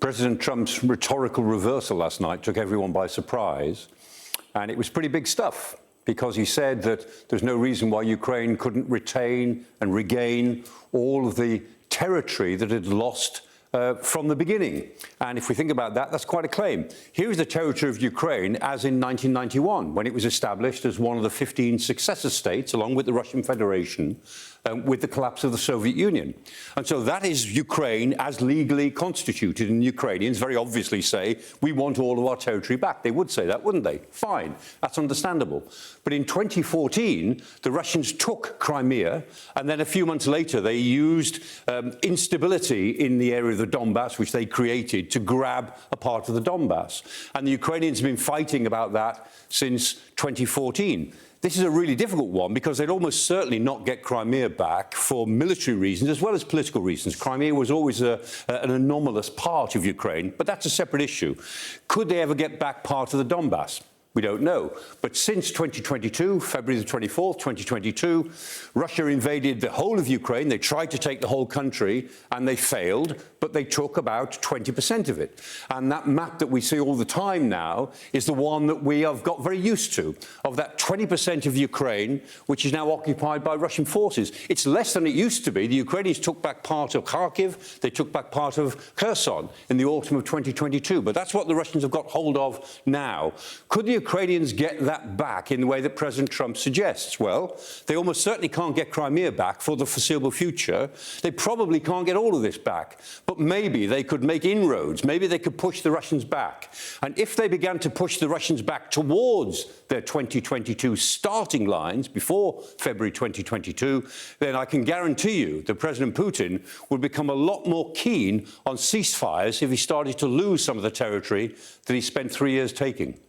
President Trump's rhetorical reversal last night took everyone by surprise, and it was pretty big stuff because he said that there's no reason why Ukraine couldn't retain and regain all of the territory that it lost from the beginning. And if we think about that, that's quite a claim. Here is the territory of Ukraine as in 1991, when it was established as one of the 15 successor states, along with the Russian Federation, with the collapse of the Soviet Union. And so that is Ukraine as legally constituted. And Ukrainians very obviously say, we want all of our territory back. They would say that, wouldn't they? Fine, that's understandable. But in 2014, the Russians took Crimea, and then a few months later, they used instability in the area of the Donbass, which they created, to grab a part of the Donbass. And the Ukrainians have been fighting about that since 2014. This is a really difficult one because they'd almost certainly not get Crimea back for military reasons as well as political reasons. Crimea was always an anomalous part of Ukraine, but that's a separate issue. Could they ever get back part of the Donbass? We don't know. But since 2022, February the 24th, 2022, Russia invaded the whole of Ukraine. They tried to take the whole country and they failed, but they took about 20% of it. And that map that we see all the time now is the one that we have got very used to, of that 20% of Ukraine, which is now occupied by Russian forces. It's less than it used to be. The Ukrainians took back part of Kharkiv. They took back part of Kherson in the autumn of 2022. But that's what the Russians have got hold of now. Could the Ukrainians get that back in the way that President Trump suggests? Well, they almost certainly can't get Crimea back for the foreseeable future. They probably can't get all of this back, but maybe they could make inroads. Maybe they could push the Russians back. And if they began to push the Russians back towards their 2022 starting lines before February 2022, then I can guarantee you that President Putin would become a lot more keen on ceasefires if he started to lose some of the territory that he spent 3 years taking.